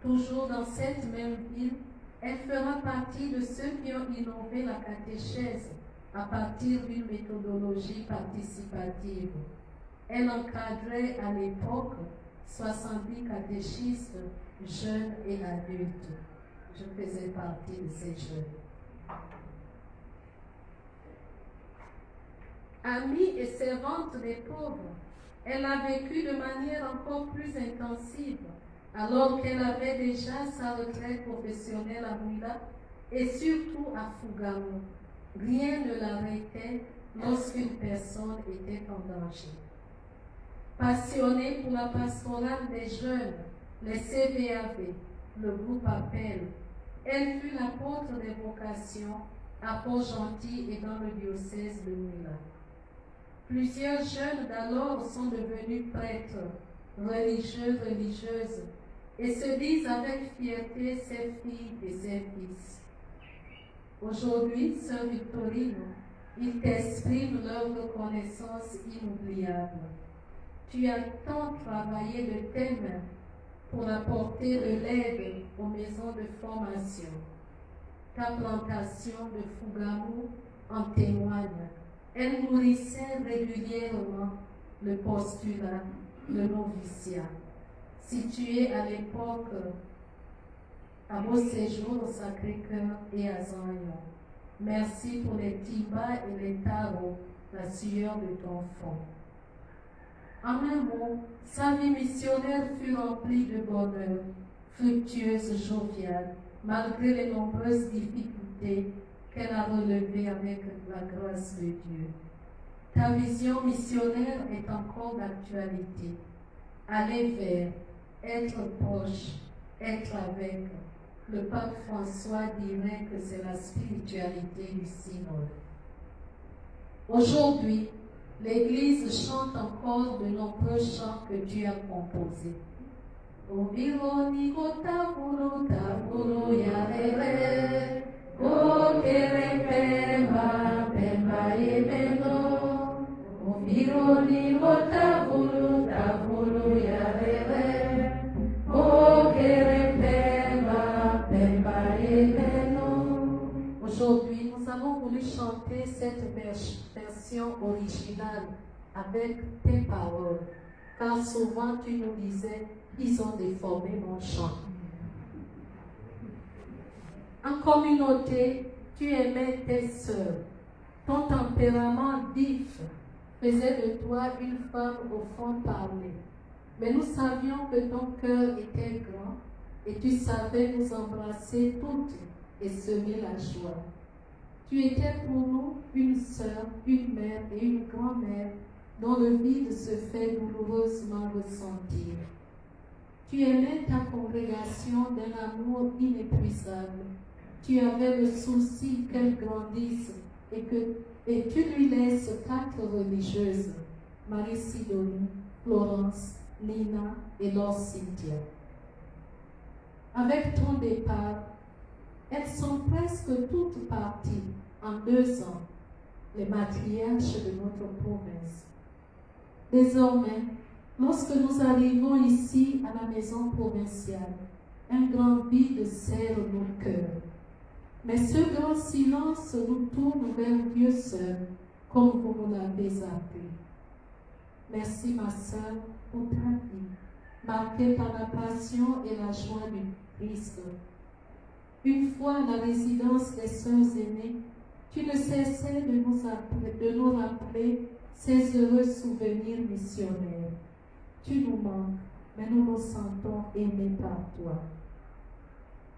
Toujours dans cette même ville, elle fera partie de ceux qui ont innové la catéchèse à partir d'une méthodologie participative. Elle encadrait à l'époque 70 catéchistes, jeunes et adultes. Je faisais partie de ces jeunes. Amie et servante des pauvres, elle a vécu de manière encore plus intensive alors qu'elle avait déjà sa retraite professionnelle à Mouila et surtout à Fougamou. Rien ne l'arrêtait lorsqu'une personne était en danger. Passionnée pour la pastorale des jeunes, les CVAV, le groupe Appel, elle fut l'apôtre des vocations à Port-Gentil et dans le diocèse de Mouila. Plusieurs jeunes d'alors sont devenus prêtres, religieuses, et se disent avec fierté ses filles et ses fils. Aujourd'hui, sœur Victorine, Ils t'expriment leur reconnaissance inoubliable. Tu as tant travaillé de tes mains pour apporter de l'aide aux maisons de formation. Ta plantation de Fougamou en témoigne. Elle nourrissait régulièrement le postulat, le noviciat. Situé à l'époque à Beau Séjour, au Sacré-Cœur et à Zanyon. Merci pour les tibas et les tarots, la sueur de ton front. En un mot, sa vie missionnaire fut remplie de bonheur, fructueuse, joviale, malgré les nombreuses difficultés qu'elle a relevées avec la grâce de Dieu. Ta vision missionnaire est encore d'actualité. Aller vers, être proche, être avec. Le pape François dirait que c'est la spiritualité du synode. Aujourd'hui, l'Église chante encore de nombreux chants que Dieu a composés. O vironi kotavuru tavuru yarere, o kere pemba pemba yemeno. O vironi kotavuru tavuru yarere, o kere pemba pemba yemeno. Aujourd'hui, nous avons voulu chanter cette version originale avec tes paroles, car souvent tu nous disais, ils ont déformé mon chant. En communauté, tu aimais tes sœurs. Ton tempérament vif faisait de toi une femme au fond parler. Mais nous savions que ton cœur était grand et tu savais nous embrasser toutes et semer la joie. Tu étais pour nous une sœur, une mère et une grand-mère dont le vide se fait douloureusement ressentir. Tu aimais ta congrégation d'un amour inépuisable. Tu avais le souci qu'elle grandisse et tu lui laisses 4 religieuses, Marie Sidonie, Florence, Nina et Laure Cynthia. Avec ton départ, elles sont presque toutes parties en 2 ans, les matriarches de notre province. Désormais, lorsque nous arrivons ici à la maison provinciale, un grand vide serre nos cœurs. Mais ce grand silence nous tourne vers Dieu seul, comme vous nous l'avez appris. Merci ma sœur pour ta vie, marquée par la passion et la joie du Christ. Une fois à la résidence des sœurs aînées, tu ne cessais de nous rappeler ces heureux souvenirs missionnaires. Tu nous manques, mais nous nous sentons aimés par toi.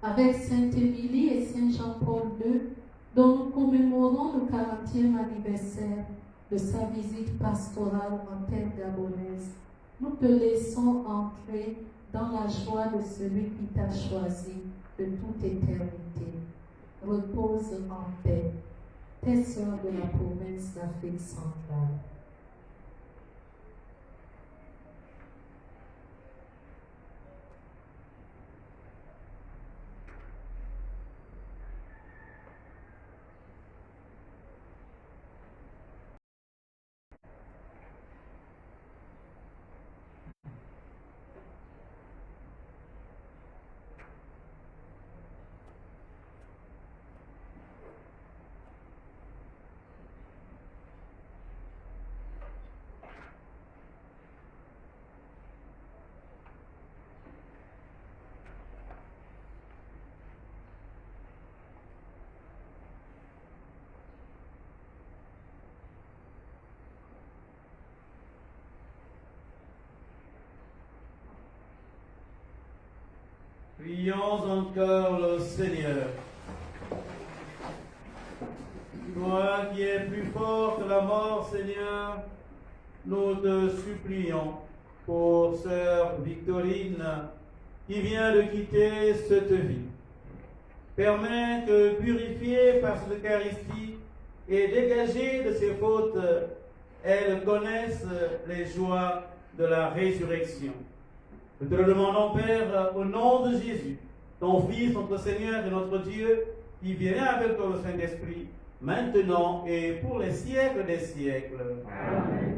Avec Sainte Émilie et Saint Jean-Paul II, dont nous commémorons le 40e anniversaire de sa visite pastorale en terre gabonaise, nous te laissons entrer dans la joie de celui qui t'a choisi de toute éternité. Repose en paix, tes sœurs de la province d'Afrique centrale. Prions encore le Seigneur. Toi qui es plus fort que la mort, Seigneur, nous te supplions pour sœur Victorine qui vient de quitter cette vie. Permets que, purifiée par cette Eucharistie et dégagée de ses fautes, elle connaisse les joies de la résurrection. Nous te le demandons, Père, au nom de Jésus, ton Fils, notre Seigneur et notre Dieu, qui vient avec toi le Saint-Esprit, maintenant et pour les siècles des siècles. Amen.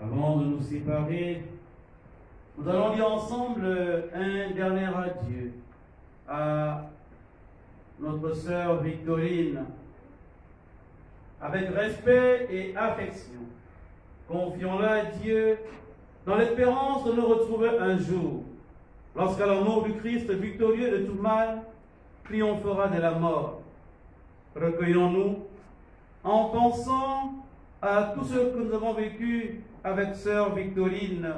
Avant de nous séparer, nous allons dire ensemble un dernier adieu à notre sœur Victorine. Avec respect et affection, confions-la à Dieu dans l'espérance de nous retrouver un jour, lorsqu'à l'amour du Christ victorieux de tout mal triomphera de la mort. Recueillons-nous en pensant à tout ce que nous avons vécu avec sœur Victorine,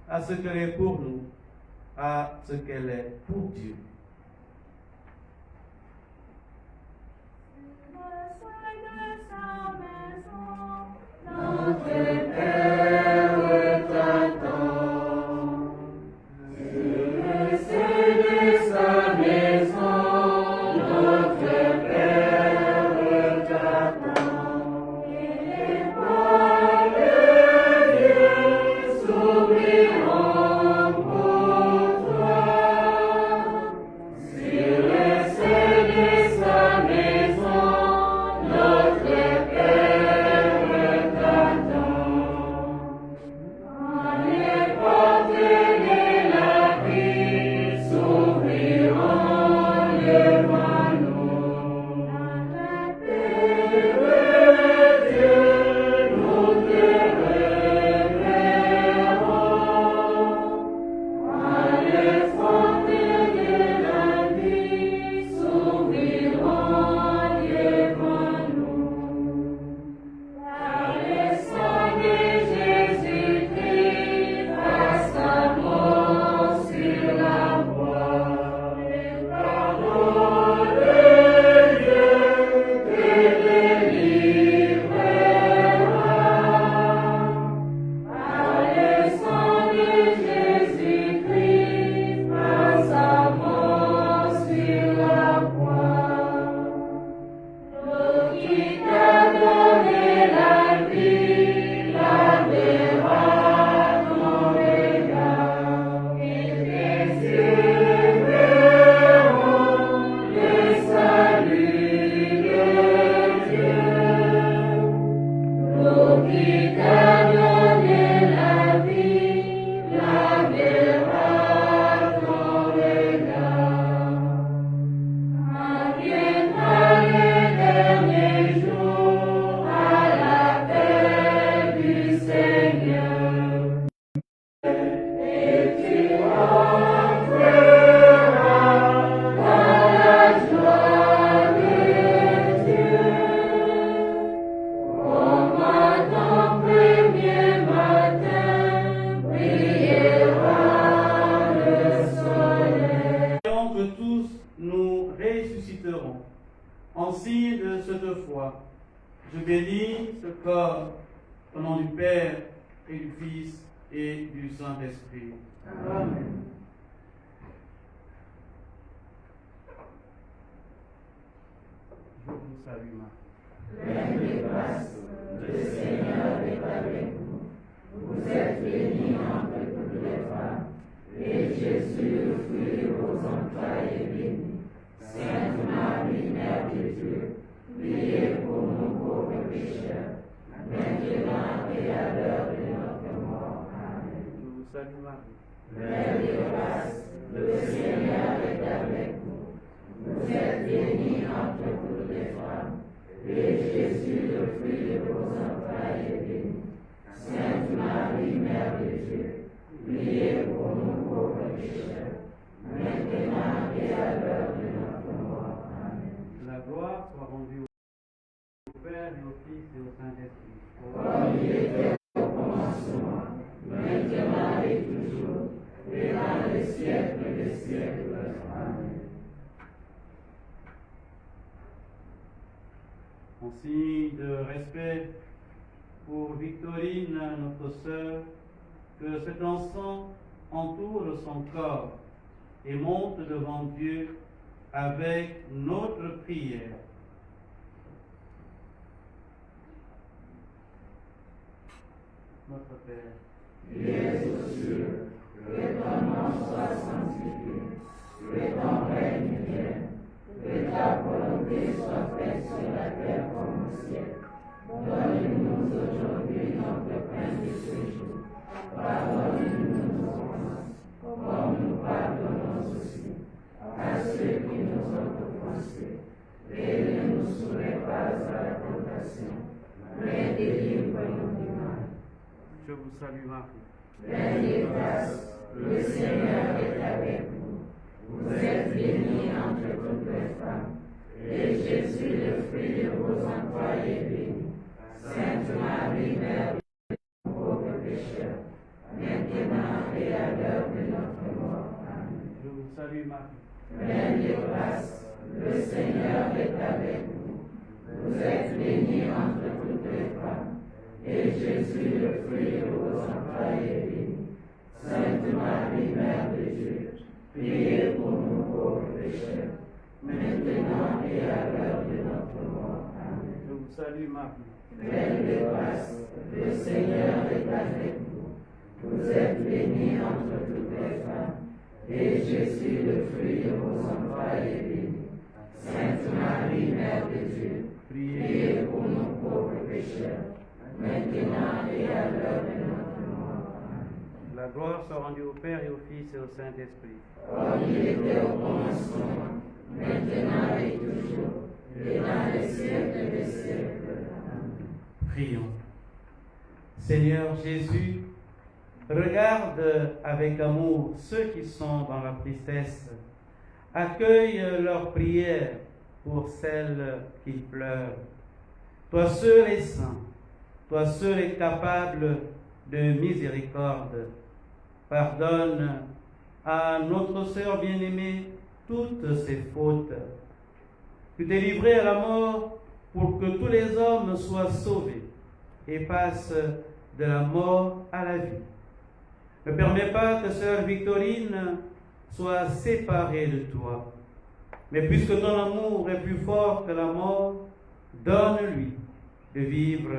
à ce qu'elle est pour nous, à ce qu'elle est pour Dieu. Notre Père t'attend, sur le seuil de sa maison, notre Père t'attend, et les portes de Dieu s'ouvriront pour toi, sur le seuil de sa maison, notre Père. En signe de cette foi, je bénis ce corps au nom du Père et du Fils et du Saint-Esprit. Amen. Je vous salue, Marie. Pleine de grâce, le Seigneur est avec vous. Vous êtes bénie entre toutes les femmes, et Jésus, le fruit de vos entrailles, est béni. Sainte Marie, Mère de Dieu, priez pour nous pauvres pécheurs, maintenant et à l'heure de notre mort. Amen. Je vous salue, Marie. Pleine de grâce, le Seigneur est avec vous. Vous êtes bénie entre toutes les femmes, et Jésus, le fruit de vos entrailles, est béni. Sainte Marie, Mère de Dieu, priez pour nous pauvres pécheurs, maintenant et à l'heure de notre mort. Amen. La gloire soit rendue au Père et au Fils et au Saint-Esprit. Comme il était au commencement, maintenant et toujours, et dans les siècles des siècles. Amen. En signe de respect pour Victorine, notre sœur, que cet encens entoure son corps et monte devant Dieu avec notre prière. Notre Père, qui es aux cieux, que ton nom soit sanctifié, que ton règne vienne, que ta volonté soit faite sur la terre comme au ciel. Donne-nous aujourd'hui notre pain de ce jour. Pardonne-nous nos offenses, comme nous pardonnons aussi à ceux qui nous ont offensés. Et ne nous soumets pas à la tentation, mais délivre-nous du mal. je vous salue Marie. Pleine de grâce, le Seigneur est avec vous. Vous êtes bénie entre toutes les femmes, et Jésus, le fruit de vos entrailles, est béni. Sainte Marie, Mère de Dieu, pauvres pécheurs, maintenant et à l'heure de notre mort. Amen. Je vous salue Marie. Pleine de grâce, le Seigneur est avec vous. Vous êtes bénie entre toutes les femmes, et Jésus, le fruit de vos entrailles, est béni. Sainte Marie, Mère de Dieu, priez pour nous pauvres pécheurs, maintenant et à l'heure de notre mort. Amen. Je vous salue Marie. Pleine de grâce, le Seigneur est avec vous. Vous êtes bénie entre toutes les femmes, et Jésus, le fruit de vos entrailles, est béni. Sainte Marie, Mère de Dieu, priez pour nous pauvres pécheurs, maintenant et à l'heure de notre mort. Amen. La gloire soit rendue au Père et au Fils et au Saint-Esprit. Comme il était au commencement, maintenant et toujours, et dans les siècles des siècles. Amen. Prions. Seigneur Jésus, regarde avec amour ceux qui sont dans la tristesse. Accueille leurs prières pour celles qui pleurent. Toi seul es saint, toi seul es capable de miséricorde. Pardonne à notre sœur bien-aimée toutes ses fautes. Tu t'es livré à la mort pour que tous les hommes soient sauvés et passent de la mort à la vie. Ne permets pas que sœur Victorine soit séparée de toi, mais puisque ton amour est plus fort que la mort, donne-lui de vivre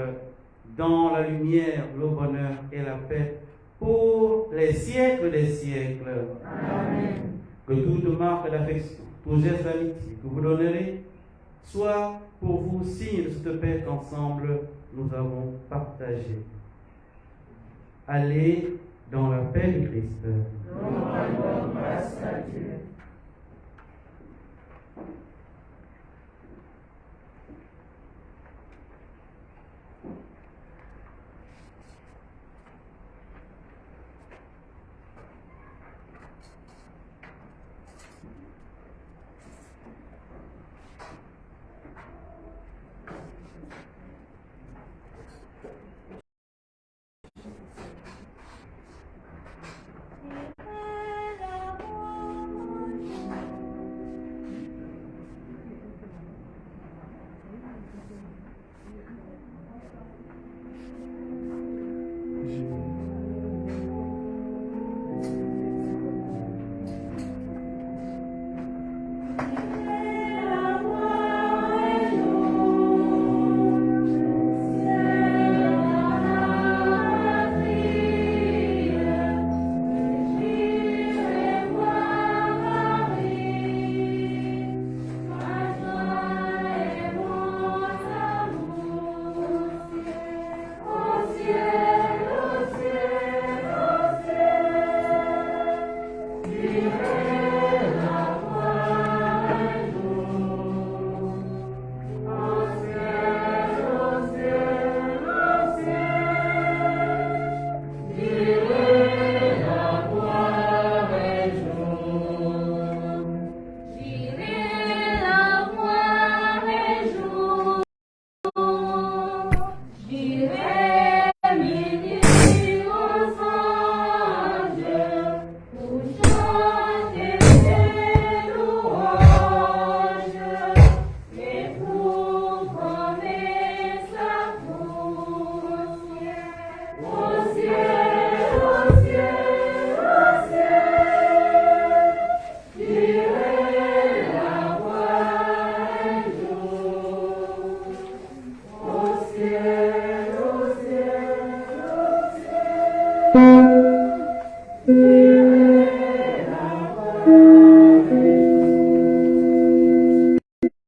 dans la lumière, le bonheur et la paix pour les siècles des siècles. Amen. Que toute marque d'affection, tout geste d'amitié que vous donnerez soit pour vous signe de cette paix qu'ensemble nous avons partagée. Allez dans la paix du Christ. Nous rendons grâce à Dieu.